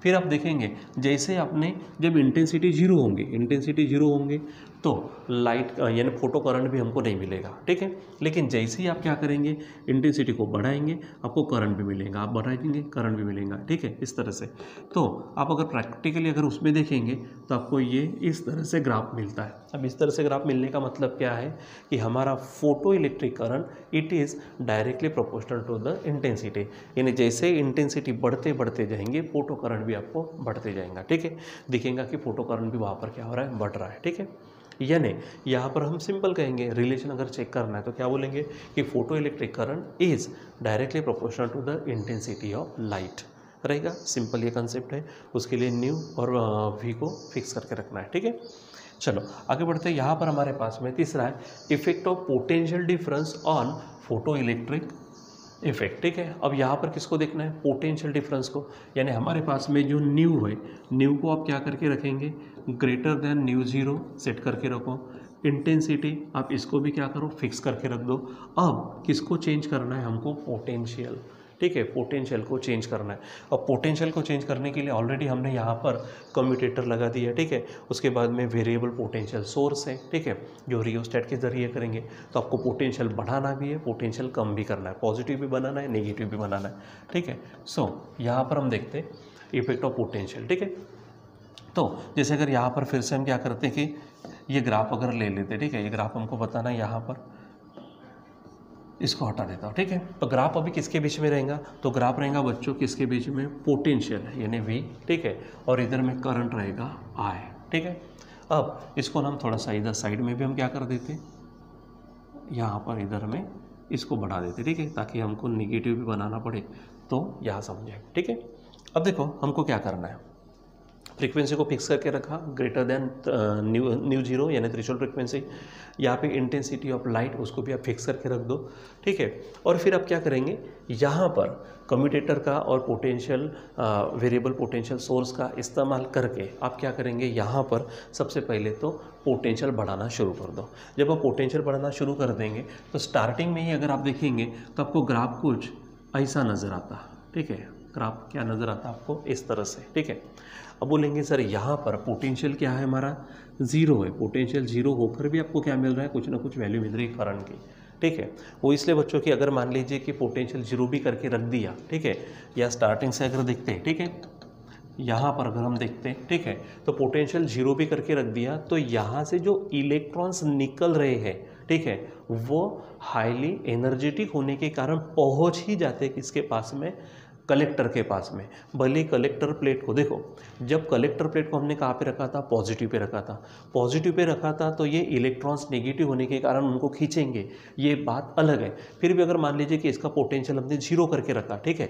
फिर आप देखेंगे जैसे आपने जब इंटेंसिटी जीरो होंगे तो लाइट यानी फोटो करंट भी हमको नहीं मिलेगा, ठीक है। लेकिन जैसे ही आप क्या करेंगे, इंटेंसिटी को बढ़ाएंगे, आपको करंट भी मिलेगा, आप बढ़ाएंगे करंट भी मिलेगा, ठीक है, इस तरह से। तो आप अगर प्रैक्टिकली अगर उसमें देखेंगे तो आपको ये इस तरह से ग्राफ मिलता है। अब इस तरह से ग्राफ मिलने का मतलब क्या है कि हमारा photo electric current it is directly proportional to the intensity, यानी जैसे इंटेंसिटी बढ़ते बढ़ते जाएंगे फोटो करंट भी आपको बढ़ते जाएगा, ठीक है। दिखेगा कि फोटो करंट भी वहाँ पर क्या हो रहा है, बढ़ रहा है, ठीक है। यानी यहाँ पर हम सिंपल कहेंगे, रिलेशन अगर चेक करना है तो क्या बोलेंगे कि photo electric current is directly proportional to the intensity of light रहेगा। सिंपल ये कंसेप्ट है, उसके लिए न्यू और वी को फिक्स करके रखना है, ठीक है। चलो आगे बढ़ते हैं। यहाँ पर हमारे पास में तीसरा है effect of potential difference on photo electric effect, ठीक है। अब यहाँ पर किसको देखना है, पोटेंशियल डिफरेंस को, यानी हमारे पास में जो न्यू है, न्यू को आप क्या करके रखेंगे, greater than mu zero set करके रखो। इंटेंसिटी आप इसको भी क्या करो, फिक्स करके रख दो। अब किसको चेंज करना है हमको, पोटेंशियल, ठीक है, पोटेंशियल को चेंज करना है। अब पोटेंशियल को चेंज करने के लिए ऑलरेडी हमने यहाँ पर कम्यूटेटर लगा दिया, ठीक है। उसके बाद में वेरिएबल पोटेंशियल सोर्स है, ठीक है, जो रियोस्टेट के जरिए करेंगे। तो आपको पोटेंशियल बढ़ाना भी है, पोटेंशियल कम भी करना है, पॉजिटिव भी बनाना है, नेगेटिव भी बनाना है, ठीक है। सो यहाँ पर हम देखते हैं इफेक्ट ऑफ पोटेंशियल, ठीक है। तो जैसे अगर यहाँ पर फिर से हम क्या करते हैं कि ये ग्राफ अगर ले लेते, ठीक है, ये ग्राफ हमको बताना है, यहाँ पर इसको हटा देता हूँ, ठीक है। तो ग्राफ अभी किसके बीच में रहेगा, तो ग्राफ रहेगा बच्चों किसके बीच में, पोटेंशियल यानी V, ठीक है, और इधर में करंट रहेगा I, ठीक है। अब इसको हम थोड़ा सा इधर साइड में भी हम क्या कर देते, यहाँ पर इधर में इसको बढ़ा देते, ठीक है, ताकि हमको निगेटिव भी बनाना पड़े तो यहाँ समझें, ठीक है। अब देखो हमको क्या करना है, फ्रीक्वेंसी को फिक्स करके रखा ग्रेटर देन न्यू जीरो यानी थ्रेशोल्ड फ्रीक्वेंसी। यहाँ पे इंटेंसिटी ऑफ लाइट उसको भी आप फिक्स करके रख दो, ठीक है। और फिर आप क्या करेंगे, यहाँ पर कम्यूटेटर का और पोटेंशियल वेरिएबल पोटेंशियल सोर्स का इस्तेमाल करके आप क्या करेंगे, यहाँ पर सबसे पहले तो पोटेंशियल बढ़ाना शुरू कर दो। जब आप पोटेंशियल बढ़ाना शुरू कर देंगे तो स्टार्टिंग में ही अगर आप देखेंगे तो आपको ग्राफ कुछ ऐसा नज़र आता, ठीक है। ग्राफ क्या नज़र आता आपको, इस तरह से, ठीक है। अब बोलेंगे सर यहाँ पर पोटेंशियल क्या है, हमारा ज़ीरो है, पोटेंशियल ज़ीरो होकर भी आपको क्या मिल रहा है, कुछ ना कुछ वैल्यू मिल रही है करंट की, ठीक है। वो इसलिए बच्चों की अगर मान लीजिए कि पोटेंशियल जीरो भी करके रख दिया, ठीक है, या स्टार्टिंग से अगर देखते हैं, ठीक है, यहाँ पर अगर हम देखते हैं, ठीक है, तो पोटेंशियल जीरो भी करके रख दिया तो यहाँ से जो इलेक्ट्रॉन्स निकल रहे हैं, ठीक है, वो हाईली एनर्जेटिक होने के कारण पहुँच ही जाते हैं किसके पास में, कलेक्टर के पास में। भले कलेक्टर प्लेट को देखो, जब कलेक्टर प्लेट को हमने कहाँ पे रखा था, पॉजिटिव पे रखा था, पॉजिटिव पे रखा था तो ये इलेक्ट्रॉन्स नेगेटिव होने के कारण उनको खींचेंगे, ये बात अलग है। फिर भी अगर मान लीजिए कि इसका पोटेंशियल हमने जीरो करके रखा, ठीक है,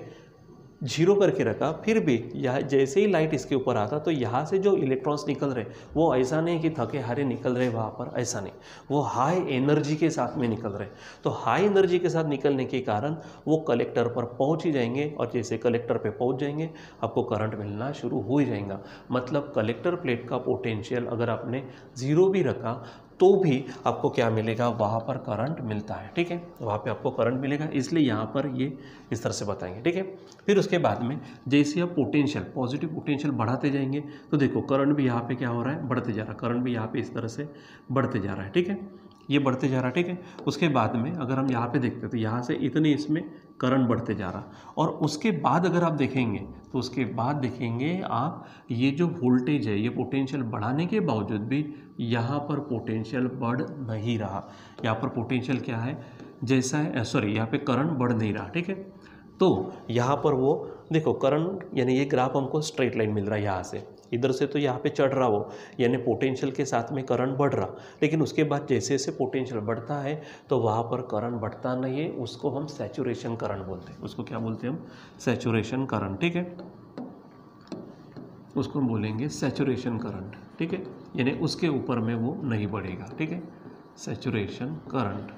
जीरो करके रखा, फिर भी यह जैसे ही लाइट इसके ऊपर आता तो यहाँ से जो इलेक्ट्रॉन्स निकल रहे वो ऐसा नहीं कि थके हारे निकल रहे वहाँ पर, ऐसा नहीं, वो हाई एनर्जी के साथ में निकल रहे। तो हाई एनर्जी के साथ निकलने के कारण वो कलेक्टर पर पहुँच ही जाएंगे, और जैसे कलेक्टर पे पहुँच जाएंगे आपको करंट मिलना शुरू हो ही जाएगा। मतलब कलेक्टर प्लेट का पोटेंशियल अगर आपने ज़ीरो भी रखा तो भी आपको क्या मिलेगा, वहाँ पर करंट मिलता है, ठीक है, वहाँ पे आपको करंट मिलेगा, इसलिए यहाँ पर ये इस तरह से बताएंगे, ठीक है। फिर उसके बाद में जैसे आप पोटेंशियल पॉजिटिव पोटेंशियल बढ़ाते जाएंगे तो देखो करंट भी यहाँ पे क्या हो रहा है, बढ़ते जा रहा है, करंट भी यहाँ पे इस तरह से बढ़ते जा रहा है, ठीक है, ये बढ़ते जा रहा है, ठीक है। उसके बाद में अगर हम यहाँ पे देखते तो यहाँ से इतने इसमें करंट बढ़ते जा रहा, और उसके बाद अगर आप देखेंगे तो उसके बाद देखेंगे आप ये जो वोल्टेज है, ये पोटेंशियल बढ़ाने के बावजूद भी यहाँ पर पोटेंशियल बढ़ नहीं रहा। यहाँ पर पोटेंशियल क्या है, जैसा है, सॉरी, यहाँ पे करंट बढ़ नहीं रहा, ठीक है। तो यहाँ पर वो देखो करंट यानी ये ग्राफ हमको स्ट्रेट लाइन मिल रहा है, यहाँ से इधर से तो यहाँ पे चढ़ रहा वो, यानी पोटेंशियल के साथ में करंट बढ़ रहा, लेकिन उसके बाद जैसे जैसे पोटेंशियल बढ़ता है तो वहाँ पर करंट बढ़ता नहीं है, उसको हम सैचुरेशन करंट बोलते हैं। उसको क्या बोलते हैं हम, सैचुरेशन करंट, ठीक है, उसको हम बोलेंगे सैचुरेशन करंट, ठीक है, यानी उसके ऊपर में वो नहीं बढ़ेगा, ठीक है, सैचुरेशन करंट।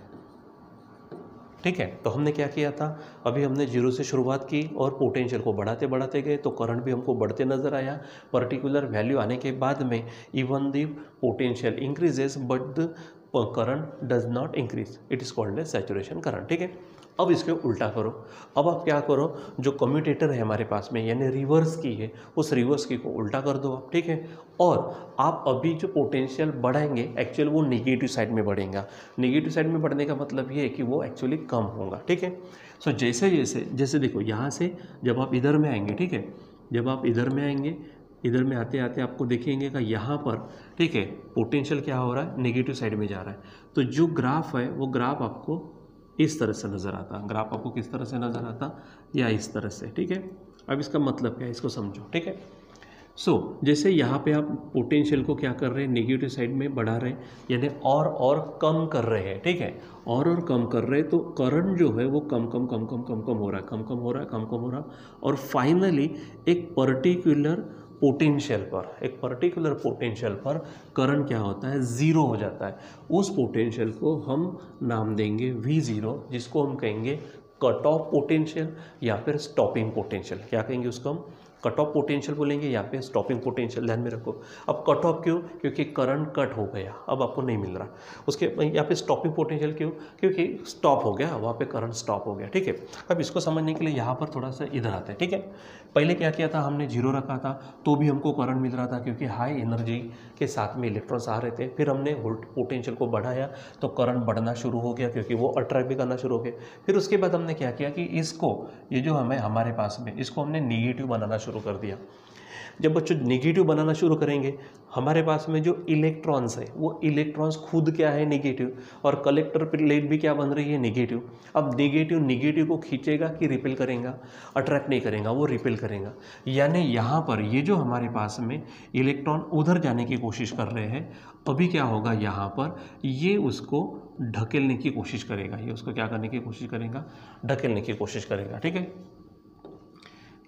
ठीक है। तो हमने क्या किया था, अभी हमने जीरो से शुरुआत की और पोटेंशियल को बढ़ाते बढ़ाते गए तो करंट भी हमको बढ़ते नज़र आया। पर्टिकुलर वैल्यू आने के बाद में even the potential increases but the current does not increase, it is called as saturation current. ठीक है। अब इसके उल्टा करो, अब आप क्या करो, जो कम्यूटेटर है हमारे पास में यानी रिवर्स की है, उस रिवर्स की को उल्टा कर दो आप। ठीक है। और आप अभी जो पोटेंशियल बढ़ाएंगे एक्चुअल वो निगेटिव साइड में बढ़ेगा। निगेटिव साइड में बढ़ने का मतलब ये है कि वो एक्चुअली कम होगा। ठीक है। सो जैसे जैसे जैसे देखो यहाँ से जब आप इधर में आएंगे, ठीक है, जब आप इधर में आएंगे, इधर में आते आते आपको देखेंगे कि यहाँ पर, ठीक है, पोटेंशियल क्या हो रहा है, नेगेटिव साइड में जा रहा है। तो जो ग्राफ है वो ग्राफ आपको इस तरह से नज़र आता, ग्राफ आपको किस तरह से नज़र आता, या इस तरह से। ठीक है। अब इसका मतलब क्या है, इसको समझो। ठीक है। सो जैसे यहाँ पे आप पोटेंशियल को क्या कर रहे हैं, नेगेटिव साइड में बढ़ा रहे हैं, यानी और कम कर रहे हैं। ठीक है। और कम कर रहे हैं तो करंट जो है वो कम कम कम कम कम कम हो रहा है, कम कम हो रहा है, कम कम हो रहा है, और फाइनली एक पर्टिकुलर पोटेंशियल पर करंट क्या होता है, ज़ीरो हो जाता है। उस पोटेंशियल को हम नाम देंगे V0, जिसको हम कहेंगे कट ऑफ पोटेंशियल या फिर स्टॉपिंग पोटेंशियल। क्या कहेंगे उसको हम, कट ऑफ पोटेंशियल बोलेंगे या फिर स्टॉपिंग पोटेंशियल। ध्यान में रखो। अब कट ऑफ क्यों, क्योंकि करंट कट हो गया, अब आपको नहीं मिल रहा। उसके यहाँ पे स्टॉपिंग पोटेंशियल क्यों, क्योंकि स्टॉप हो गया, वहाँ पे करंट स्टॉप हो गया। ठीक है। अब इसको समझने के लिए यहाँ पर थोड़ा सा इधर आते हैं। ठीक है। पहले क्या किया था हमने, जीरो रखा था तो भी हमको करंट मिल रहा था क्योंकि हाई एनर्जी के साथ में इलेक्ट्रॉन्स आ रहे थे। फिर हमने पोटेंशियल को बढ़ाया तो करंट बढ़ना शुरू हो गया क्योंकि वो अट्रैक्ट भी करना शुरू हो गया। फिर उसके बाद हमने क्या किया कि इसको, ये जो हमारे पास में, इसको हमने निगेटिव बनाना शुरू कर दिया। जब बच्चों निगेटिव बनाना शुरू करेंगे, हमारे पास में जो इलेक्ट्रॉन्स है वो इलेक्ट्रॉन्स खुद क्या है, नेगेटिव, और कलेक्टर प्लेट भी क्या बन रही है, नेगेटिव। अब नेगेटिव को खींचेगा कि रिपेल करेगा, अट्रैक्ट नहीं करेगा, वो रिपेल करेगा। यानी यहाँ पर ये जो हमारे पास में इलेक्ट्रॉन उधर जाने की कोशिश कर रहे हैं, अभी क्या होगा, यहाँ पर ये उसको ढकेलने की कोशिश करेगा, ये उसको क्या करने की कोशिश करेगा, ढकेलने की कोशिश करेगा। ठीक है।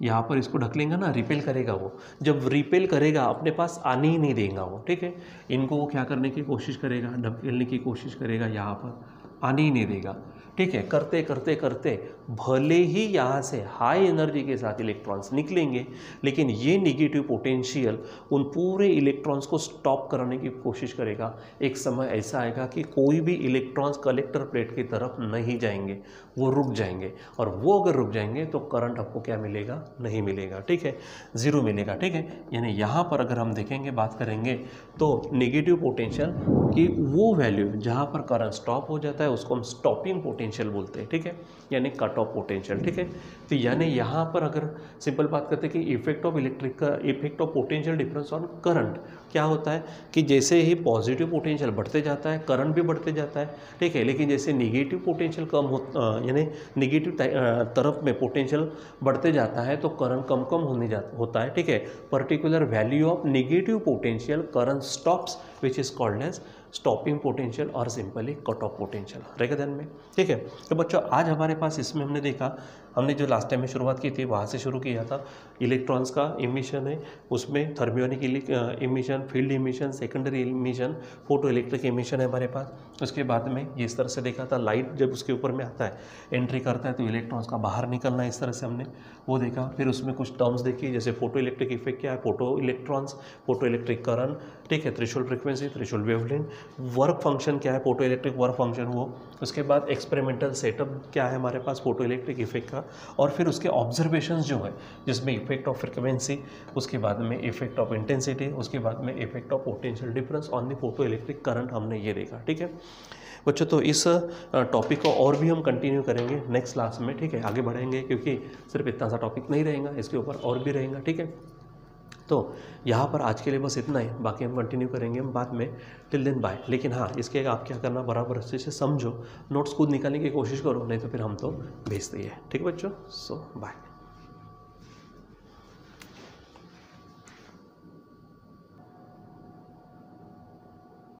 यहाँ पर इसको ढकलेंगे ना, रिपेल करेगा वो। जब रिपेल करेगा अपने पास आने ही नहीं देगा वो। ठीक है। इनको वो क्या करने की कोशिश करेगा, ढकेलने की कोशिश करेगा, यहाँ पर आने ही नहीं देगा। ठीक है। करते करते करते भले ही यहाँ से हाई एनर्जी के साथ इलेक्ट्रॉन्स निकलेंगे, लेकिन ये निगेटिव पोटेंशियल उन पूरे इलेक्ट्रॉन्स को स्टॉप कराने की कोशिश करेगा। एक समय ऐसा आएगा कि कोई भी इलेक्ट्रॉन्स कलेक्टर प्लेट की तरफ नहीं जाएंगे, वो रुक जाएंगे, और वो अगर रुक जाएंगे तो करंट आपको क्या मिलेगा, नहीं मिलेगा। ठीक है। ज़ीरो मिलेगा। ठीक है। यानी यहाँ पर अगर हम देखेंगे, बात करेंगे तो नेगेटिव पोटेंशियल की वो वैल्यू जहाँ पर करंट स्टॉप हो जाता है उसको हम स्टॉपिंग पोटेंशियल बोलते हैं। ठीक है। यानी कट ऑफ पोटेंशियल। ठीक है। तो यानी यहाँ पर अगर सिंपल बात करते हैं कि effect of potential difference on current क्या होता है कि जैसे ही पॉजिटिव पोटेंशियल बढ़ते जाता है करंट भी बढ़ते जाता है। ठीक है। लेकिन जैसे निगेटिव पोटेंशियल कम यानी निगेटिव तरफ में पोटेंशियल बढ़ते जाता है तो करंट कम कम होता है। ठीक है। Particular value of negative potential current stops which is called as stopping potential और सिंपली कट ऑफ पोटेंशियल। रहेगा ध्यान में। ठीक है। तो बच्चों आज हमारे पास इसमें हमने देखा, हमने जो लास्ट टाइम में शुरुआत की थी वहाँ से शुरू किया था। इलेक्ट्रॉन्स का इमिशन है, उसमें thermionic emission, field emission, secondary emission, photo electric emission है हमारे पास। उसके बाद में ये इस तरह से देखा था, लाइट जब उसके ऊपर में आता है, एंट्री करता है तो इलेक्ट्रॉन्स का बाहर निकलना, इस तरह से हमने वो देखा। फिर उसमें कुछ टर्म्स देखी, जैसे फोटो इलेक्ट्रिक इफेक्ट क्या है, photo electrons, photo electric current. ठीक है। Threshold frequency, threshold wavelength, work function क्या है, फोटो इलेक्ट्रिक वर्क फंक्शन वो। उसके बाद एक्सपेरिमेंटल सेटअप क्या है हमारे पास फोटो इलेक्ट्रिक इफेक्ट का, और फिर उसके ऑब्जर्वेशंस जो है जिसमें इफेक्ट ऑफ फ्रीक्वेंसी, उसके बाद में इफेक्ट ऑफ इंटेंसिटी, उसके बाद में effect of potential difference on the photo electric current, हमने ये देखा। ठीक है बच्चों। तो इस टॉपिक को और भी हम कंटिन्यू करेंगे नेक्स्ट क्लास में। ठीक है। आगे बढ़ेंगे क्योंकि सिर्फ इतना सा टॉपिक नहीं रहेगा, इसके ऊपर और भी रहेगा। ठीक है। तो यहाँ पर आज के लिए बस इतना ही, बाकी हम कंटिन्यू करेंगे हम बाद में। Till then bye. लेकिन हाँ, इसके आप क्या करना, बराबर अच्छे से समझो, नोट्स खुद निकालने की कोशिश करो, नहीं तो फिर हम तो भेजते ही है। ठीक है बच्चों। सो बाय।